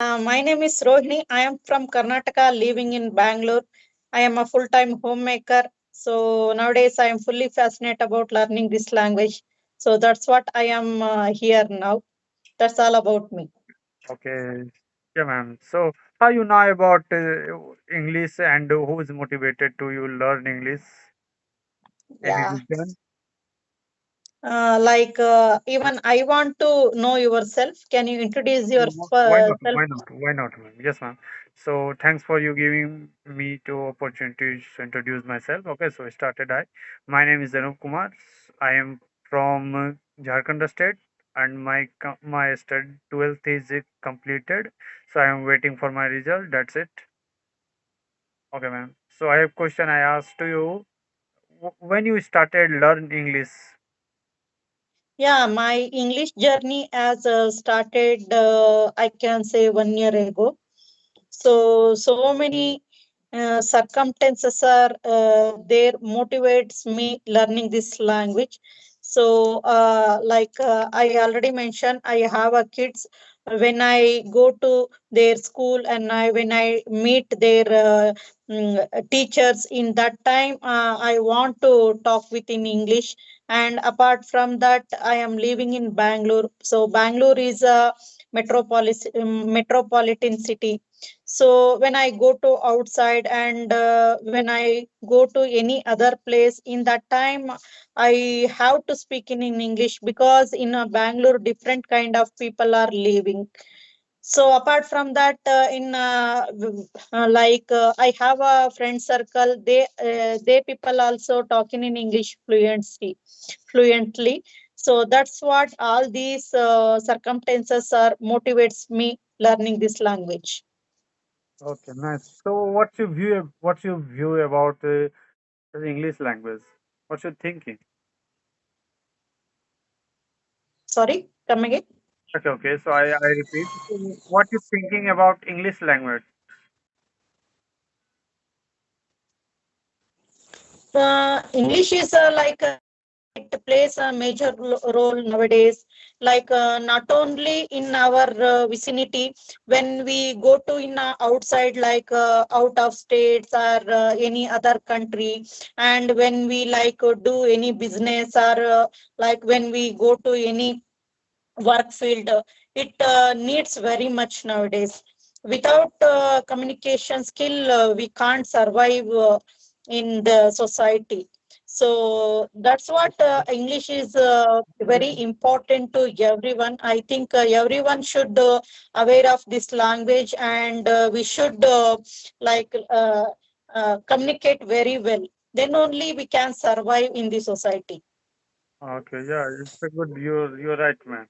My name is Rohini. I am from Karnataka, living in Bangalore. I am a full-time homemaker. So nowadays, I am fully fascinated about learning this language. So that's what I am here now. That's all about me. Okay. Yeah, ma'am. So, how you know about English and who is motivated to you learn English? Any Yeah. reason? Even I want to know yourself. Can you introduce Why not? yourself? Why not? Why not, ma'am? Yes, ma'am. So, thanks for you giving me two opportunities to introduce myself. Okay, so started I. My name is Anup Kumar. I am from Jharkhand state, and my study 12th is completed. So, I am waiting for my result. That's it. Okay, ma'am. So, I have question I asked to you. When you started learn English? Yeah, my English journey has started, I can say, 1 year ago. So many circumstances are there motivates me learning this language. I already mentioned, I have a kids. When I go to their school and when I meet their teachers, in that time I want to talk within English. And apart from that, I am living in Bangalore. So Bangalore is a metropolitan city. So when I go to outside and when I go to any other place, in that time I have to speak in English, because in Bangalore different kind of people are living. So apart from that, I have a friend circle. They people also talking in English fluently. So that's what all these circumstances are motivates me learning this language. Okay, nice. So, what's your view about the English language? What's your thinking? Sorry, come again. Okay, okay. So I repeat. So what you thinking about English language? English is it plays a major role nowadays. Not only in our vicinity, when we go to in outside, out of states or any other country, and when we do any business, or when we go to any work field, it needs very much nowadays. Without communication skill, we can't survive in the society. So that's what English is very important to everyone. I think everyone should aware of this language, and we should communicate very well. Then only we can survive in the society. Okay, yeah, it's a good. You're right, man.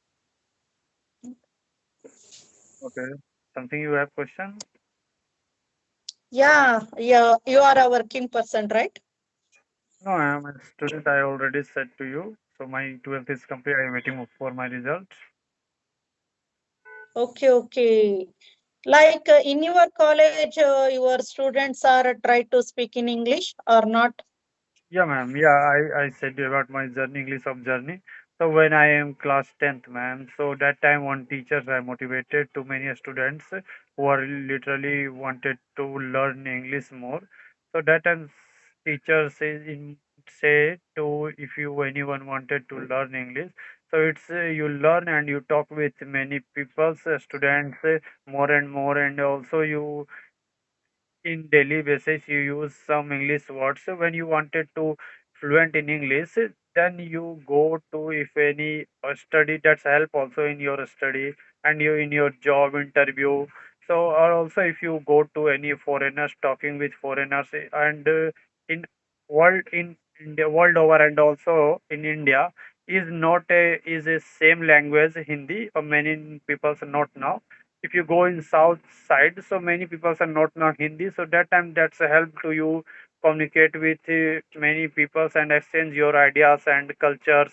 Okay, something you have question? Yeah, yeah, you are a working person, right? No, I am a student. I already said to you. So my 12th is complete. I am waiting for my result. Okay, okay. In your college, your students are try to speak in English or not? Yeah, ma'am. Yeah, I said about my journey, English of journey. So when I am class 10th, ma'am, so that time one teachers I motivated to many students who are literally wanted to learn English more. So that time teachers say to if you anyone wanted to learn English, so it's you learn and you talk with many people, students more and more, and also you in daily basis you use some English words. So when you wanted to fluent in English, then you go to if any study that's help also in your study and you in your job interview. So or also if you go to any foreigners talking with foreigners and in in the world over and also in India is not a is a same language Hindi or many people not now if you go in south side so many people are not know Hindi so that time that's a help to you communicate with many people and exchange your ideas and cultures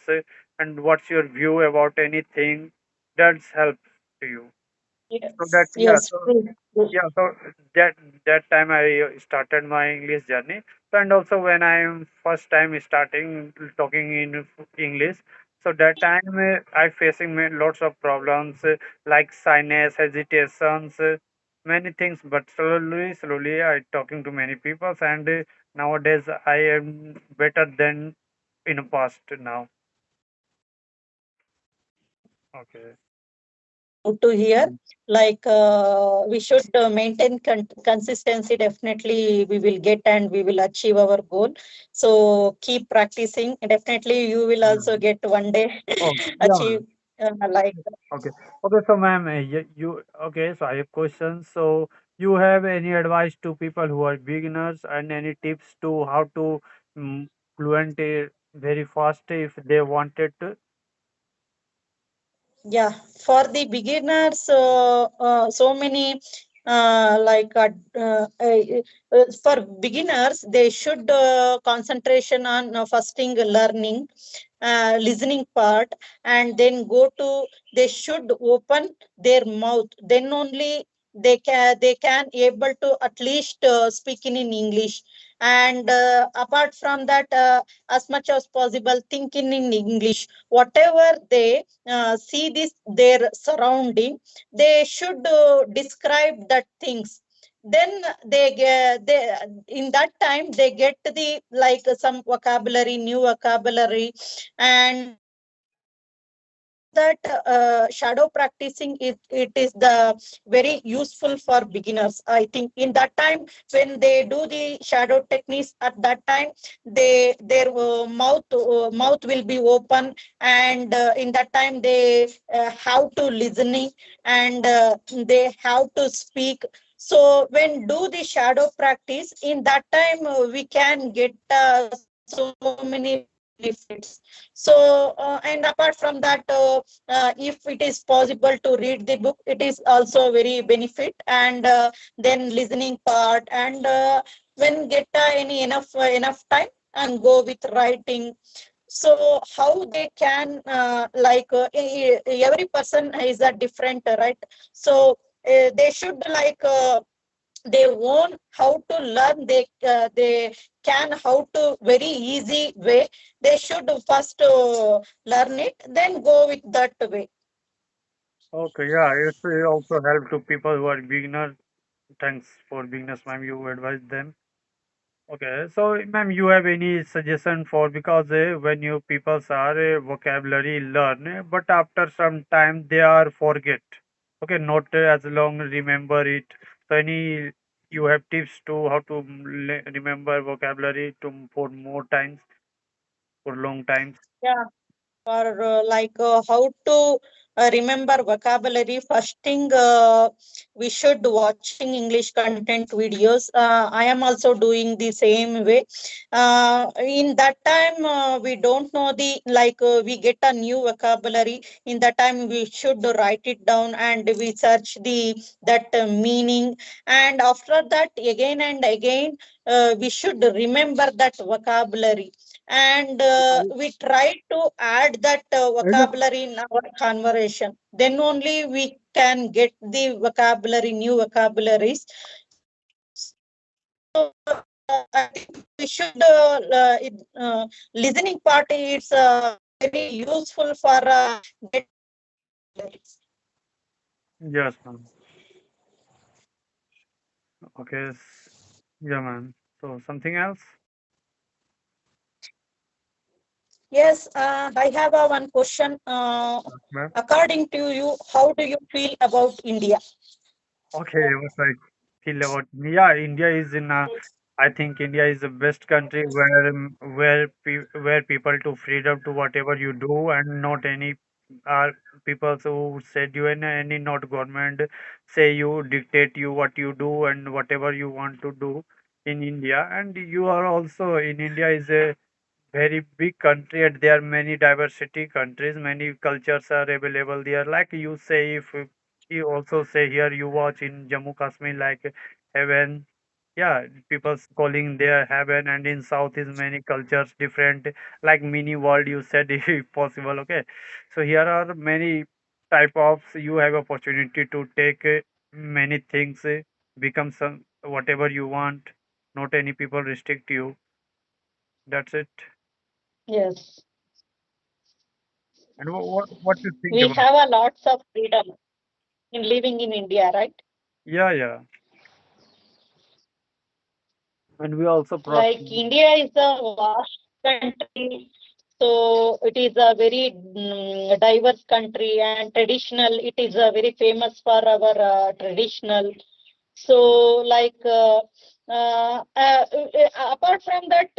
and what's your view about anything that's help to you so that Yes, yeah yes, so true, true. yeah so that that time I started my English journey. So, and also when I'm first time starting talking in English, So that time I facing lots of problems like sinus, hesitations, many things. But slowly, I talking to many people, and nowadays I am better than in the past now. Okay. Good to hear. Like we should maintain consistency. Definitely, we will get and we will achieve our goal. So keep practicing. Definitely, you will also Yeah. get one day Oh, yeah, achieve ma'am. like. Okay. Okay, so ma'am, okay, so I have questions. So you have any advice to people who are beginners and any tips to how to mm, fluent very fast if they wanted to? Yeah, for the beginners, so many for beginners, they should concentration on firsting learning, listening part, and then go to. They should open their mouth. Then only they can able to at least speak in English. And apart from that, as much as possible, thinking in English. Whatever they see this their surrounding, they should describe that things. Then they in that time they get the like some vocabulary, new vocabulary. And for that shadow practicing, it is the very useful for beginners. I think in that time when they do the shadow techniques, at that time their mouth will be open. And in that time they have to listening. And they have to speak. So when do the shadow practice, in that time we can get so many benefits. So and apart from that, if it is possible to read the book, it is also very benefit. And then listening part. And when get any enough time, and go with writing. So how they can every person is a different, right? So they should they want how to learn. They can how to very easy way. They should first learn it, then go with that way. Okay, yeah, it will also help to people who are beginners. Thanks for beginners, ma'am. You advise them. Okay, so ma'am, you have any suggestion for because when you people are vocabulary learn, but after some time they are forget. Okay, not as long remember it. So any you have tips to how to remember vocabulary to for more times for long times. Yeah. For how to remember vocabulary, first thing, we should watching English content videos. I am also doing the same way. In that time we don't know the we get a new vocabulary. In that time we should write it down, and we search the that meaning. And after that, again and again, we should remember that vocabulary. And we try to add that vocabulary in our conversation. Then only we can get the vocabulary, new vocabularies. So I think we should listening part is very useful for getting vocabularies. Yes, ma'am. Okay. Yeah, ma'am. So something else? Yes, I have one question. Ma'am. According to you, how do you feel about India? Okay, what I feel about yeah, India is in I think India is the best country where where people to freedom to whatever you do and not any are people who said you and any not government say you dictate you what you do and whatever you want to do in India. And you are also in India is a very big country and there are many diversity countries, many cultures are available there. Like you say, if you also say here you watch in Jammu Kashmir like heaven. Yeah, people's calling there heaven, and in south is many cultures different, like mini world you said if possible. Okay, so here are many type of you have opportunity to take many things, become some whatever you want. Not any people restrict you. That's it. Yes. And what you think We about? have a lots of freedom in living in India, right? Yeah, yeah. And we also Like India is a vast country, so it is a very diverse country and traditional. It is very famous for our traditional. So, like apart from that,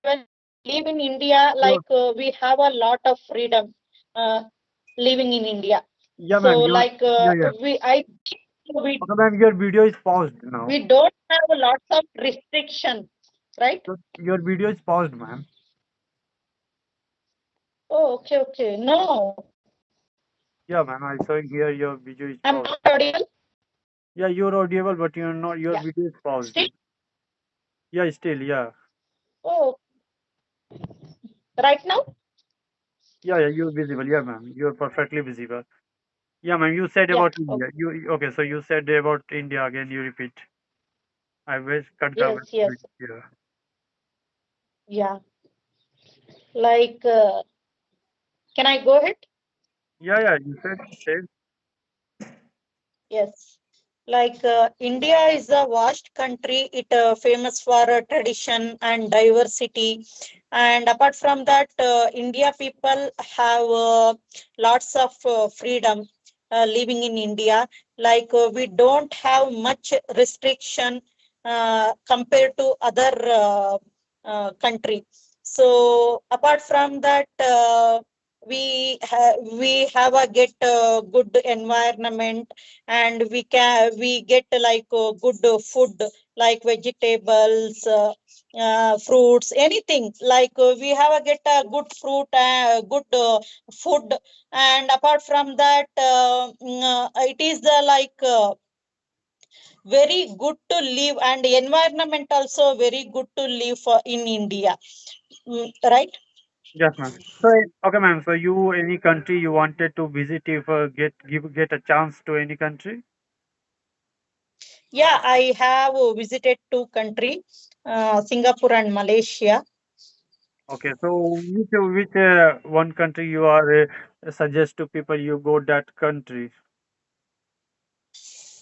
when we live in India, like your we have a lot of freedom uh, living in India. yeah, So, ma'am. Your like yeah, yeah. we Okay, ma'am. Your video is paused now. we don't have a lots of restriction, right? Your video is paused, ma'am. Oh, okay, okay. No, Yeah, ma'am. I saw here your video is I'm paused. not audible. Yeah, you're audible, but you're not. Your Yeah, video is paused. still. Yeah, still. Yeah. Oh, right now. Yeah, yeah. You're visible. Yeah, ma'am. You're perfectly visible. Yeah, ma'am. You said Yeah. about Okay. India. Okay? So you said about India again. You repeat. I was cut the Yes, yes. video. Yeah. Like, can I go ahead? Yeah, yeah. You said. Yes. Like India is a vast country. It famous for tradition and diversity. And apart from that, India people have lots of freedom living in India. Like we don't have much restriction compared to other country. So apart from that, we have a get good environment, and we get like good food, like vegetables, fruits, anything. Like we have a get a good fruit, good food. And apart from that, it is like very good to live, and environment also very good to live for in India. Right. Yes, ma'am. So, okay, ma'am. So, you any country you wanted to visit if get a chance to any country? Yeah, I have visited two country, Singapore and Malaysia. Okay, so which one country you are suggest to people you go that country?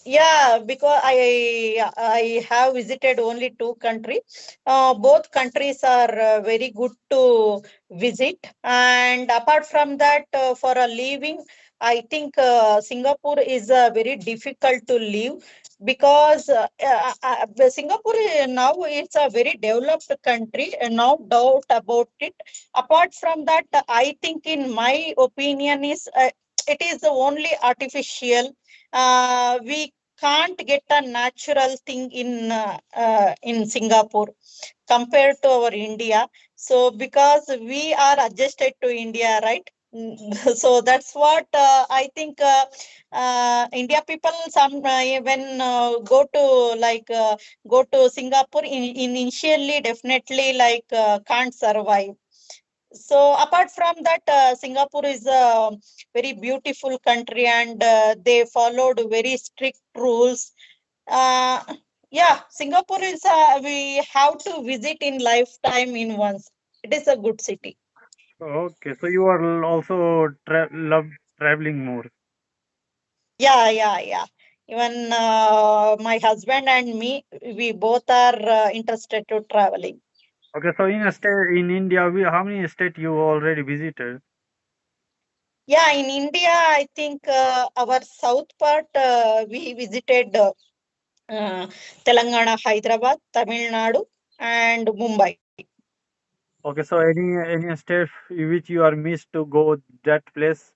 Yeah, because I have visited only two countries. Both countries are very good to visit. And apart from that, for a living, I think Singapore is very difficult to live, because Singapore now it's a very developed country, no doubt about it. Apart from that, I think, in my opinion, is it is only artificial. We can't get a natural thing in Singapore compared to our India. So because we are adjusted to India, right? So that's what I think. India people some when go to Singapore in initially definitely like can't survive. So apart from that, Singapore is a very beautiful country, and they followed very strict rules. Uh, yeah, Singapore is we have to visit in lifetime in once. It is a good city. Okay, so you are also love traveling more. Yeah, yeah, yeah. Even my husband and me, we both are interested to traveling. Okay, so in a state in India, how many state you already visited? Yeah, in India, I think our south part we visited. Telangana, Hyderabad, Tamil Nadu, and Mumbai. Okay, so any state which you are missed to go that place?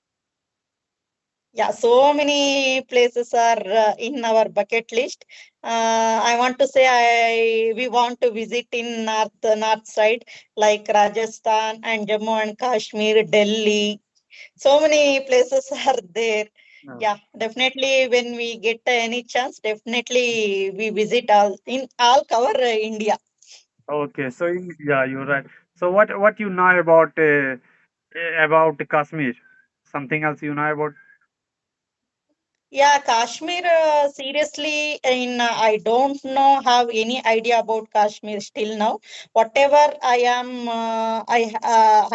Yeah, so many places are in our bucket list. I want to say we want to visit in north side, like Rajasthan and Jammu and Kashmir, Delhi. So many places are there. No. Yeah, definitely. When we get any chance, definitely we visit all cover India. Okay, so yeah, you're right. So what you know about Kashmir? Something else you know about? Yeah, Kashmir, seriously, I don't know, have any idea about Kashmir still now. Whatever I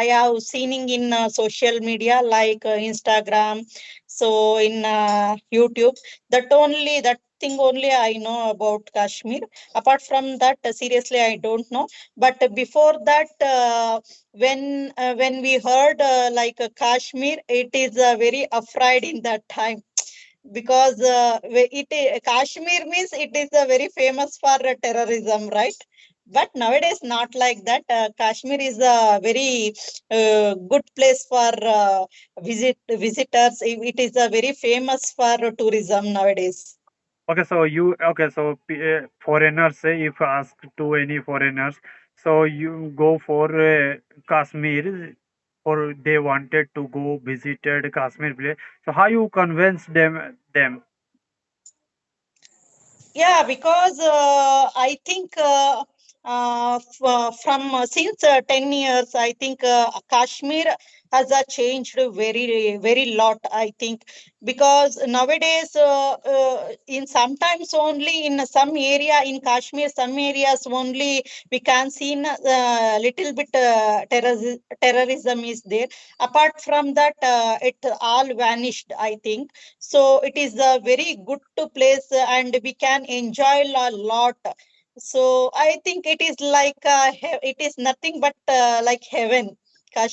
have seen in social media like Instagram, so in YouTube, that thing only I know about Kashmir. Apart from that, seriously, I don't know. But before that, when we heard Kashmir, it is very afraid in that time because Kashmir means it is very famous for terrorism, right? But nowadays, not like that. Kashmir is a very good place for visitors. It is a very famous for tourism nowadays. Okay, so foreigners, if asked to any foreigners, so you go for Kashmir, or they wanted to go visited Kashmir place. So how you convince them? Yeah, because I think from since 10 years, I think Kashmir has changed very lot. I think because nowadays, in sometimes only in some area in Kashmir, some areas only we can see little bit terrorism is there. Apart from that, it all vanished, I think. So it is a very good to place and we can enjoy a lot. So I think it is like it is nothing but like heaven, Kashmir.